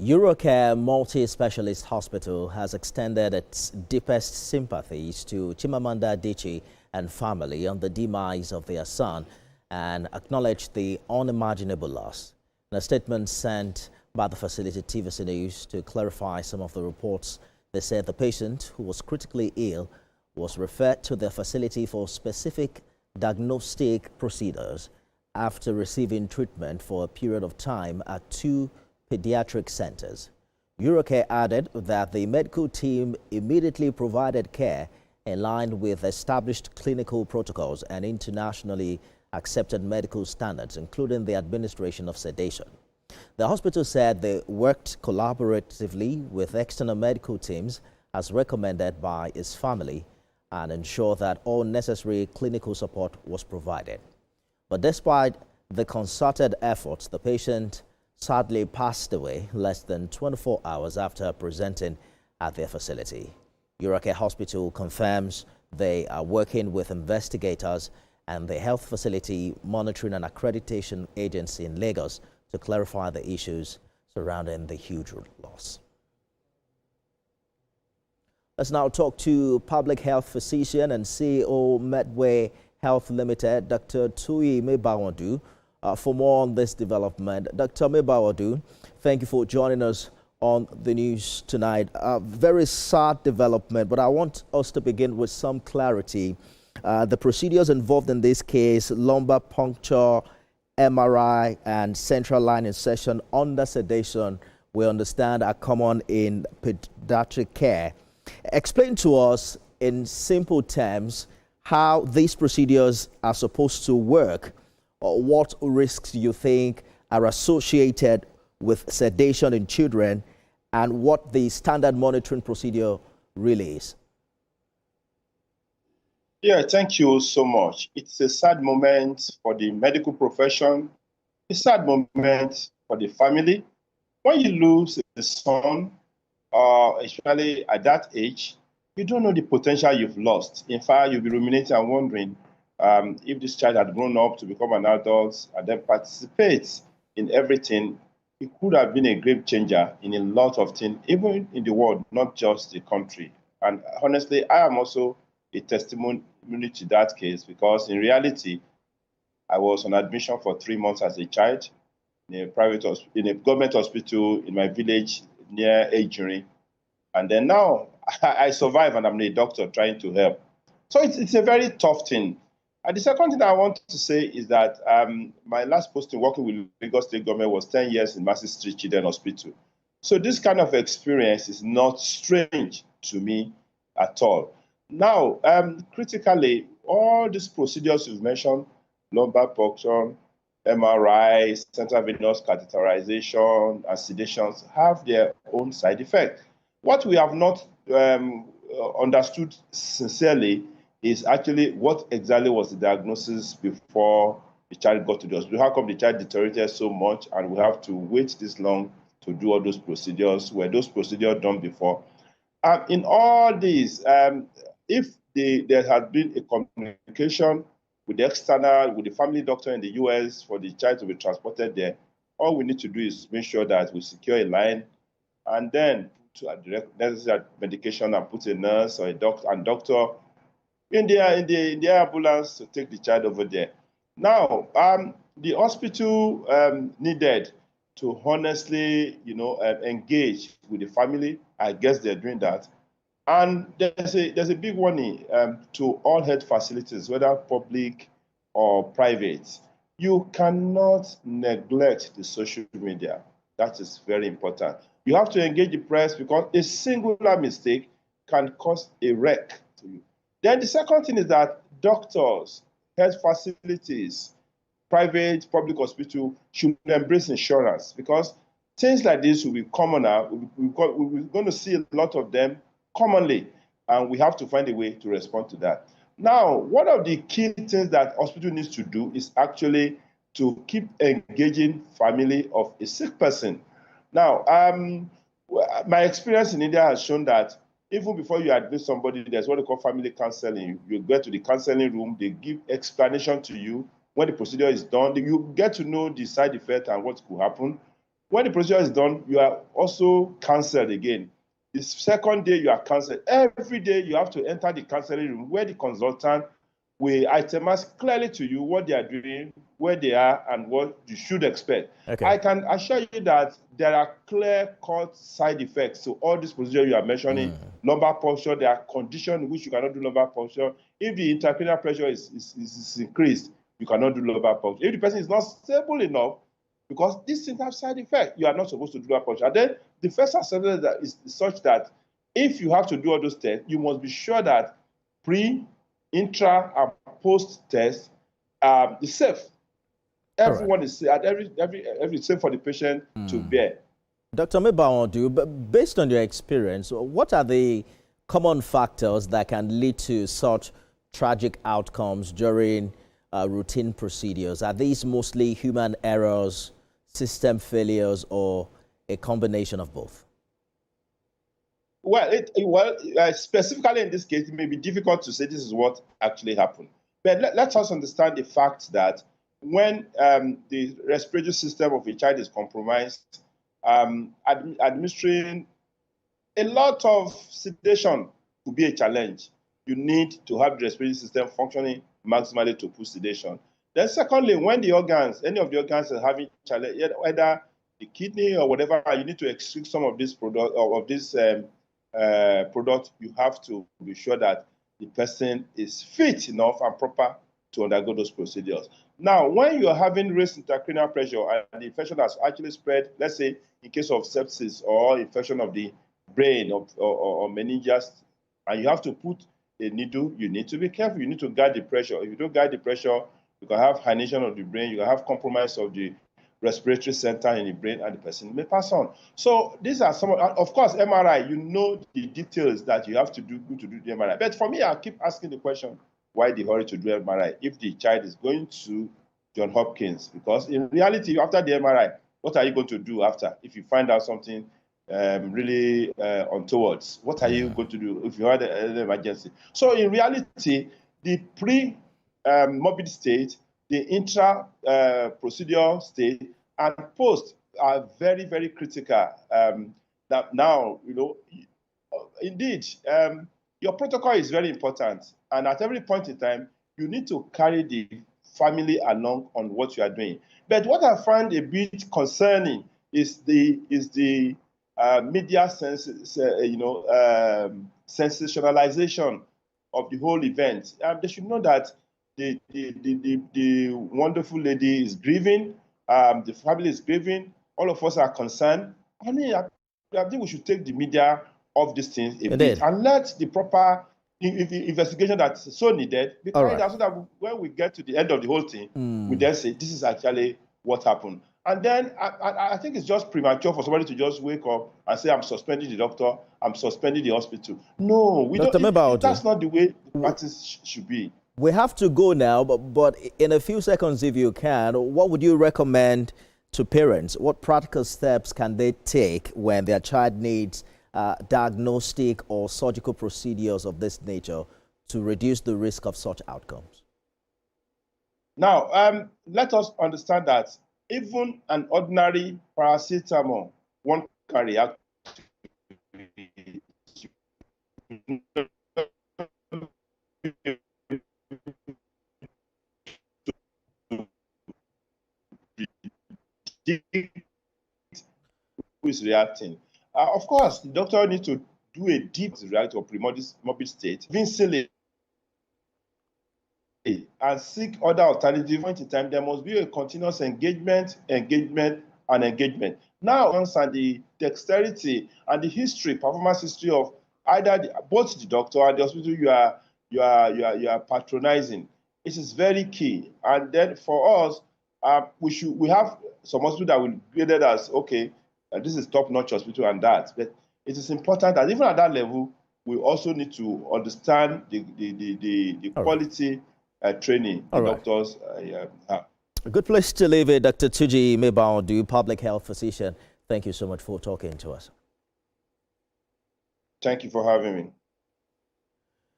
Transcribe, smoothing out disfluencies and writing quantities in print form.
Eurocare Multi-Specialist Hospital has extended its deepest sympathies to Chimamanda Adichie and family on the demise of their son and acknowledged the unimaginable loss. In a statement sent by the facility TVC News to clarify some of the reports, they said the patient, who was critically ill, was referred to the facility for specific diagnostic procedures after receiving treatment for a period of time at two pediatric centers. Eurocare added that the medical team immediately provided care in line with established clinical protocols and internationally accepted medical standards, including the administration of sedation. The hospital said they worked collaboratively with external medical teams as recommended by his family and ensured that all necessary clinical support was provided. But despite the concerted efforts, the patient sadly passed away less than 24 hours after presenting at their facility. Eurocare Hospital confirms they are working with investigators and the Health Facility Monitoring and Accreditation Agency in Lagos to clarify the issues surrounding the huge loss. Let's now talk to public health physician and CEO Medway Health Limited, Dr. Tuyi Mebawondu, for more on this development. Dr. Mebawondu, thank you for joining us on the news tonight. Very sad development, but I want us to begin with some clarity. The procedures involved in this case, lumbar puncture, MRI, and central line insertion under sedation, we understand are common in pediatric care. Explain to us in simple terms how these procedures are supposed to work, or what risks you think are associated with sedation in children, and what the standard monitoring procedure really is. Yeah, thank you so much. It's a sad moment for the medical profession, a sad moment for the family. When you lose a son, especially at that age, you don't know the potential you've lost. In fact, you'll be ruminating and wondering if this child had grown up to become an adult and then participates in everything, it could have been a game changer in a lot of things, even in the world, not just the country. And honestly, I am also a testimony to that case, because in reality, I was on admission for 3 months as a child in a government hospital in my village near Ejuri. And then now I survive and I'm a doctor trying to help. So it's a very tough thing. And the second thing I want to say is that my last posting working with Lagos State government was 10 years in Massey Street Children's Hospital. So this kind of experience is not strange to me at all. Now, critically, all these procedures you've mentioned, lumbar puncture, MRI, central venous catheterization, and sedations, have their own side effects. What we have not understood sincerely is actually what exactly was the diagnosis before the child got to the hospital. How come the child deteriorated so much and we have to wait this long to do all those procedures? Were those procedures done before? In all these, if there had been a communication with the external, with the family doctor in the US for the child to be transported there, all we need to do is make sure that we secure a line and then to direct necessary medication and put a nurse or a doctor in the ambulance to take the child over there. Now, the hospital needed to honestly, engage with the family. I guess they're doing that. And there's a big warning to all health facilities, whether public or private. You cannot neglect the social media. That is very important. You have to engage the press, because a singular mistake can cause a wreck to you. Then the second thing is that doctors, health facilities, private, public hospital should embrace insurance, because things like this will be commoner. We're going to see a lot of them commonly, and we have to find a way to respond to that. Now, one of the key things that hospital needs to do is actually to keep engaging family of a sick person. Now, my experience in India has shown that even before you admit somebody, there's what they call family counseling. You get to the counseling room, they give explanation to you. When the procedure is done, you get to know the side effect and what could happen. When the procedure is done, you are also counseled again. The second day, you are counseled. Every day, you have to enter the counseling room where the consultant will itemize clearly to you what they are doing, where they are, and what you should expect. Okay. I can assure you that there are clear-cut side effects to all these procedures you are mentioning. Lumbar puncture, there are conditions in which you cannot do lumbar puncture. If the intracranial pressure is increased, you cannot do lumbar puncture. If the person is not stable enough, because these things have side effects, you are not supposed to do lumbar puncture. And then the first assessment is such that if you have to do all those tests, you must be sure that pre, intra, and post test is safe. Everyone is safe, every safe for the patient to bear. Dr. Mebawondu, based on your experience, what are the common factors that can lead to such tragic outcomes during routine procedures? Are these mostly human errors, system failures, or a combination of both? Well, specifically in this case, it may be difficult to say this is what actually happened. But let us understand the fact that when the respiratory system of a child is compromised, administering a lot of sedation could be a challenge. You need to have the respiratory system functioning maximally to push sedation. Then secondly, when the organs, any of the organs are having challenge, whether the kidney or whatever, you need to exclude some of this product you have to be sure that the person is fit enough and proper to undergo those procedures. Now, when you're having raised intracranial pressure and the infection has actually spread, let's say in case of sepsis or infection of the brain or meninges, and you have to put a needle, you need to be careful. You need to guide the pressure. If you don't guide the pressure, you can have herniation of the brain, you can have compromise of the respiratory center in the brain, and the person may pass on. So these are some of course, MRI, you know the details that you have to do to do the MRI. But for me, I keep asking the question, why the hurry to do MRI if the child is going to Johns Hopkins? Because in reality, after the MRI, what are you going to do after? If you find out something really untoward, what are you going to do if you had an emergency? So in reality, the pre-morbid state, the intra-procedural state, and post are very, very critical. That now, indeed, your protocol is very important. And at every point in time, you need to carry the family along on what you are doing. But what I find a bit concerning is the media sensationalization of the whole event. They should know that the wonderful lady is grieving, the family is grieving, all of us are concerned. I mean, I think we should take the media off these things a bit and let the proper investigation that's so needed be carried out, so that when we get to the end of the whole thing, we then say, this is actually what happened. And then I think it's just premature for somebody to just wake up and say, I'm suspending the doctor, I'm suspending the hospital. No, we don't. That's not the way the practice should be. We have to go now, but in a few seconds, if you can, what would you recommend to parents? What practical steps can they take when their child needs diagnostic or surgical procedures of this nature to reduce the risk of such outcomes? Now, let us understand that even an ordinary paracetamol, one can react who is reacting. Of course, the doctor needs to do a deep react or pre-morbid state, convincingly, and seek other alternatives. Point in time, there must be a continuous engagement. Now, and the dexterity and the performance history of either both the doctor and the hospital you are patronizing, it is very key. And then for us, we have some hospital that will be graded as okay. This is top-notch hospital and that. But it is important that even at that level, we also need to understand the quality training the doctors have. A good place to leave it. Dr. Tuyi Mebawondu, public health physician. Thank you so much for talking to us. Thank you for having me.